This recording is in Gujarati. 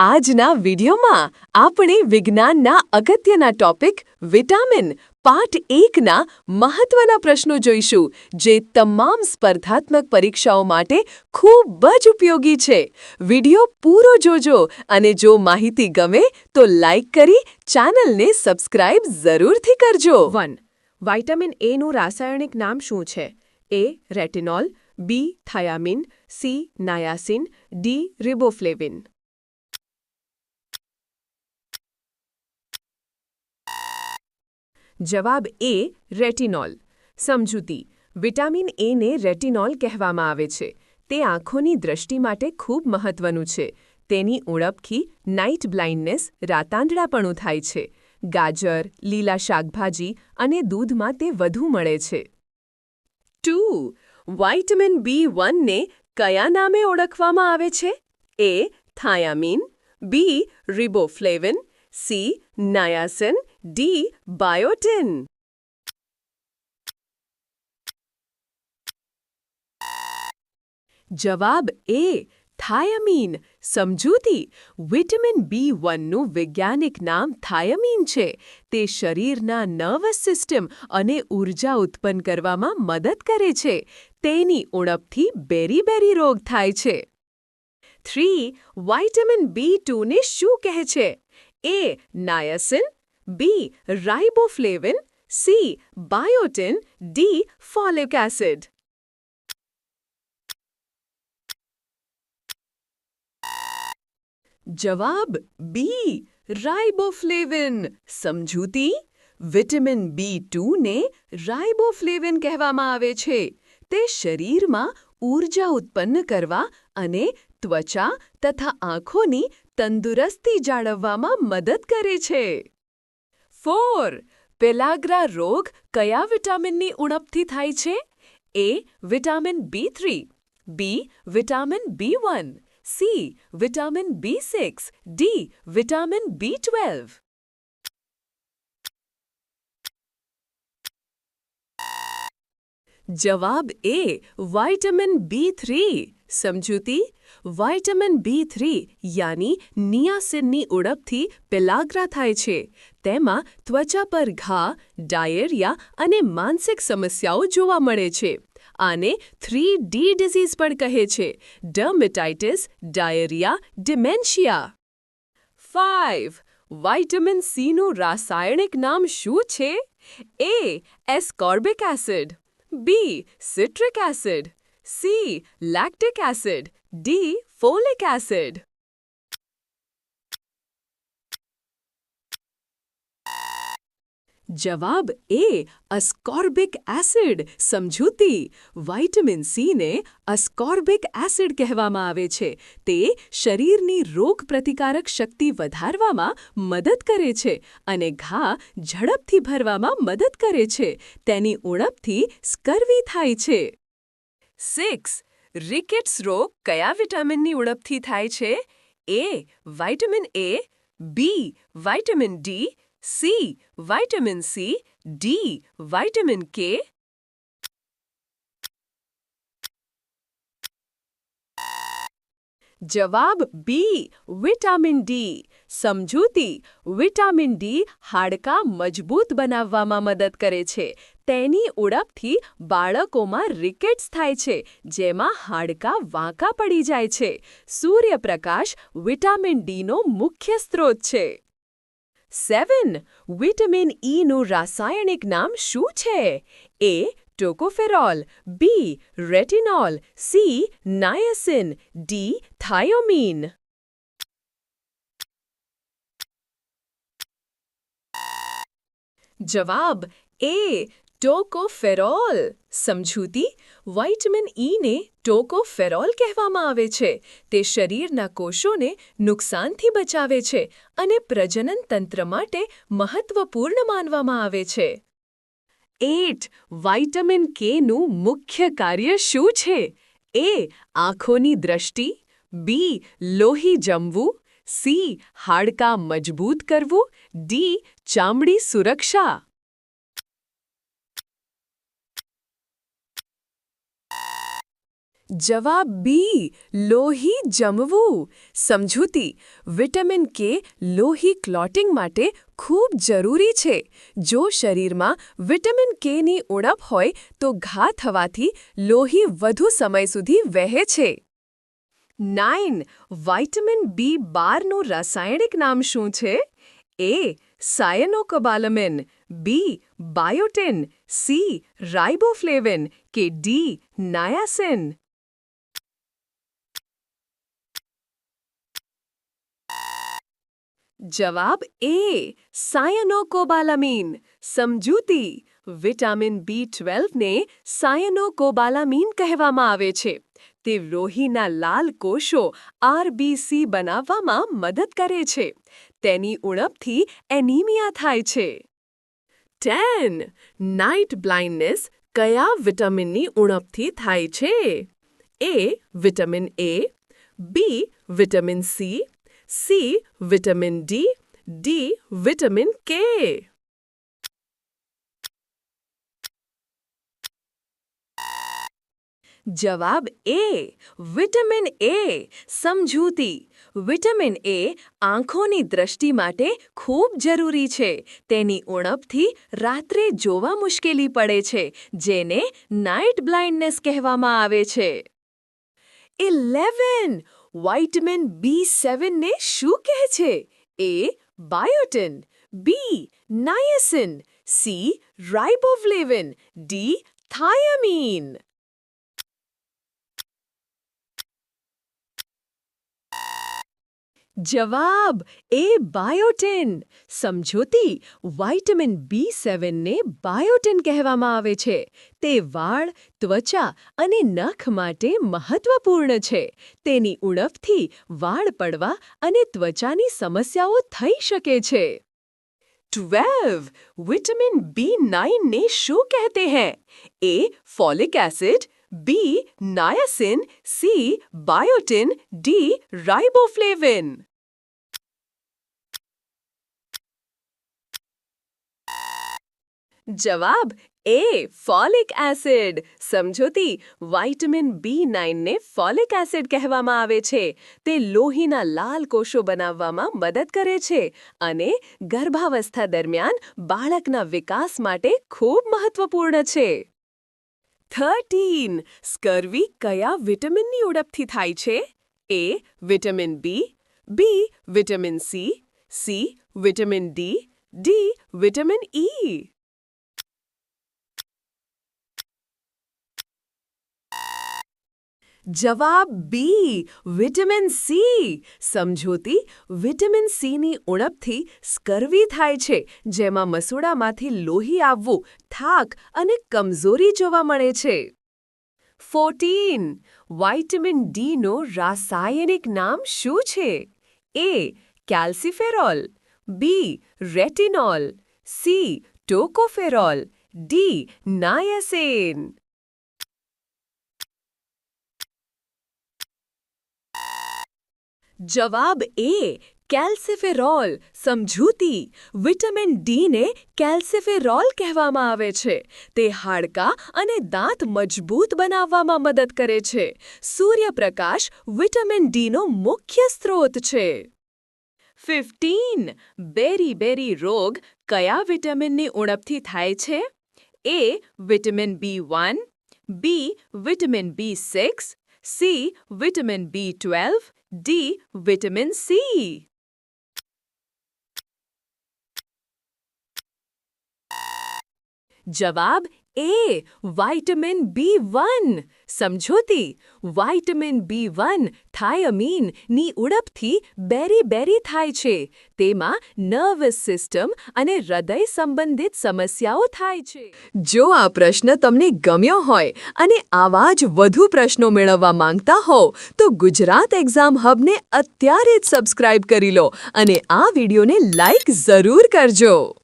આજના વિડીયોમાં આપણે વિજ્ઞાનના અગત્યના ટોપિક વિટામિન પાર્ટ 1ના મહત્વના પ્રશ્નો જોઈશું જે તમામ સ્પર્ધાત્મક પરીક્ષાઓ માટે ખૂબ જ ઉપયોગી છે. વિડીયો પૂરો જોજો અને જો માહિતી ગમે તો લાઈક કરી ચેનલને સબસ્ક્રાઇબ જરૂરથી કરજો. 1. વિટામિન એનું રાસાયણિક નામ શું છે? A. Retinol, B. થાયામીન, C. નાયાસિન, D. રિબોફ્લેવિન. જવાબ A. રેટિનોલ. સમજૂતી: વિટામિન એને રેટિનોલ કહેવામાં આવે છે. તે આંખોની દૃષ્ટિ માટે ખૂબ મહત્વનું છે. તેની ઉણપથી નાઇટ બ્લાઇન્ડનેસ રાતાંધળાપણું થાય છે. ગાજર, લીલા શાકભાજી અને દૂધમાં તે વધુ મળે છે. 2. વિટામિન B1ને કયા નામે ઓળખવામાં આવે છે? A. થાયામીન, B. રિબોફ્લેવિન, C. નાયાસિન, D. બાયોટિન. જવાબ A. થાયામીન. સમજૂતી: વિટામિન B1નું વૈજ્ઞાનિક નામ થાયામીન છે. તે શરીરના નર્વસ સિસ્ટમ અને ઊર્જા ઉત્પન્ન કરવામાં મદદ કરે છે. તેની ઉણપથી બેરી-બેરી રોગ થાય છે. 3. વિટામિન B2ને શું કહે છે? A. નાયાસિન, B. રાઇબોફ્લેવિન, C. બાયોટિન, D. Folic acid. જવાબ B. રાઇબોફ્લેવિન. સમજૂતી: વિટામિન B2ને રાઇબોફ્લેવિન કહેવામાં આવે છે. તે શરીરમાં ઊર્જા ઉત્પન્ન કરવા અને ત્વચા તથા આંખોની તંદુરસ્તી જાળવવામાં મદદ કરે છે. 4. પેલાગ્રા રોગ કયા વિટામિનની ઉણપથી થાય છે? A. Vitamin B3, B. Vitamin B1, C. Vitamin B6, D. Vitamin B12. જવાબ A. Vitamin B3. સમજૂતી: વિટામિન B3 યાની નિયાસિનની ઉણપથી પેલાગ્રા થાય છે. તેમાં ત્વચા પર ઘા, ડાયેરિયા અને માનસિક સમસ્યાઓ જોવા મળે છે. આને 3D ડિઝીઝ પણ કહે છે: ડર્મેટાઇટિસ, ડાયેરિયા, ડિમેન્શિયા. 5. વિટામિન Cનું રાસાયણિક નામ શું છે? A. Ascorbic acid, B. Citric acid, C. Lactic acid, D. Folic acid. જવાબ A. Ascorbic acid. સમજૂતી: વિટામિન Cને અસ્કોર્બિક એસિડ કહેવામાં આવે છે. તે શરીરની રોગપ્રતિકારક શક્તિ વધારવામાં મદદ કરે છે અને ઘા ઝડપથી ભરવામાં મદદ કરે છે. તેની ઉણપથી સ્કર્વી થાય છે. 6. રિકેટ્સ રોગ કયા વિટામિનની ઉણપથી થાય છે? A. Vitamin A, B. Vitamin D, C. Vitamin C, D. Vitamin K. જવાબ B. Vitamin D. સમજૂતી: વિટામિન D હાડકાં મજબૂત બનાવવામાં મદદ કરે છે. તેની ઉણપથી બાળકોમાં રિકેટ્સ થાય છે, જેમાં હાડકાં વાંકા પડી જાય છે. સૂર્યપ્રકાશ વિટામિન Dનો મુખ્ય સ્ત્રોત છે. 7. વિટામિન Eનું રાસાયણિક નામ શું છે? A. Tocopherol, B. Retinol, C. નાયાસિન, D. થાયોમીન. જવાબ A. ટોકોફેરોલ. સમજૂતી: વિટામિન Eને ટોકોફેરોલ કહેવામાં આવે છે. તે શરીરના કોષોને નુકસાનથી બચાવે છે અને પ્રજનન તંત્ર માટે મહત્વપૂર્ણ માનવામાં આવે છે. 8. વિટામિન Kનું મુખ્ય કાર્ય શું છે? A. આંખોની દૃષ્ટિ, B. લોહી જમવું, C. હાડકાં મજબૂત કરવું, D. ચામડી સુરક્ષા. જવાબ બી લોહી જમવું. સમજૂતી વિટામિન કે લોહી ક્લોટિંગ માટે ખૂબ જરૂરી છે. જો શરીરમાં વિટામિન કેની ઉણપ હોય તો ઘા થવાથી લોહી વધુ સમય સુધી વહે છે. 9. વિટામિન B12નું રાસાયણિક નામ શું છે? એ. સાયનોકોબાલામિન, બી. બાયોટિન, સી. રાઇબોફ્લેવિન કે ડી. નાયાસિન. જવાબ એ. સાયનોકોબાલામિન. સમજૂતી વિટામિન B12ને સાયનોકોબાલામિન કહેવામાં આવે છે. તે લોહીના લાલ કોષો RBC બનાવવામાં મદદ કરે છે. તેની ઉણપથી એનિમિયા થાય છે. 10. નાઇટ બ્લાઇન્ડનેસ કયા વિટામિનની ઉણપથી થાય છે? A. Vitamin A, B. Vitamin C, C. Vitamin D, D. Vitamin K. જવાબ એ. વિટામિન એ. સમજૂતી વિટામિન એ આંખોની દ્રષ્ટિ માટે ખૂબ જરૂરી છે. તેની ઉણપથી રાત્રે જોવા મુશ્કેલી પડે છે, જેને નાઇટ બ્લાઇન્ડનેસ કહેવામાં આવે છે. 11. વિટામિન B7ને શું કહે છે? એ. બાયોટિન, બી. Niacin, C. રાઇબોફ્લેવિન, ડી. થાયામીન. જવાબ એ. બાયોટિન. સમજૂતી વિટામિન B7ને બાયોટિન કહેવામાં આવે છે. તે વાળ, ત્વચા અને નખ માટે મહત્વપૂર્ણ છે. તેની ઉણપથી વાળ પડવા અને ત્વચાની સમસ્યાઓ થઈ શકે છે. 12. વિટામિન B9 ને શું કહેતે हैं? A. Folic acid, B. Niacin, C. Biotin, D. Riboflavin. જવાબ એ. Folic acid. સમજૂતી વિટામિન B9ને ફોલિક એસિડ કહેવામાં આવે છે. તે લોહીના લાલ કોષો બનાવવામાં મદદ કરે છે અને ગર્ભાવસ્થા દરમિયાન બાળકના વિકાસ માટે ખૂબ મહત્વપૂર્ણ છે. 13. સ્કર્વી કયા વિટામિનની ઉણપથી થાય છે? A. Vitamin B, B. Vitamin C, C. Vitamin D, D. Vitamin E. જવાબ બી. Vitamin C. સમજૂતી વિટામિન સીની ઉણપથી સ્કર્વી થાય છે, જેમાં મસૂડામાંથી લોહી આવવું, થાક અને કમજોરી જોવા મળે છે. 14. વિટામિન ડીનું રાસાયણિક નામ શું છે? A. Calciferol, B. Retinol, C. Tocopherol, D. Niacin. જવાબ એ. કેલ્સીફેરોલ. સમજૂતી વિટામિન ડીને કેલ્સીફેરોલ કહેવામાં આવે છે. તે હાડકાં અને દાંત મજબૂત બનાવવામાં મદદ કરે છે. સૂર્યપ્રકાશ વિટામિન ડીનો મુખ્ય સ્ત્રોત છે. 15. બેરી રોગ કયા વિટામિનની ઉણપથી થાય છે? A. Vitamin B1, B. Vitamin B6, C. Vitamin B12, D. Vitamin C. જવાબ એ. Vitamin B1. સમજૂતી વિટામિન B1 થાયામીનની ઉણપથી બેરી થાય છે. તેમાં નર્વસ સિસ્ટમ અને હૃદય સંબંધિત સમસ્યાઓ થાય છે. જો આ પ્રશ્ન તમને ગમ્યો હોય અને આવા જ વધુ પ્રશ્નો મેળવવા માંગતા હો તો ગુજરાત એક્ઝામ હબને અત્યારે જ સબસ્ક્રાઇબ કરી લો અને આ વિડીયોને લાઇક જરૂર કરજો.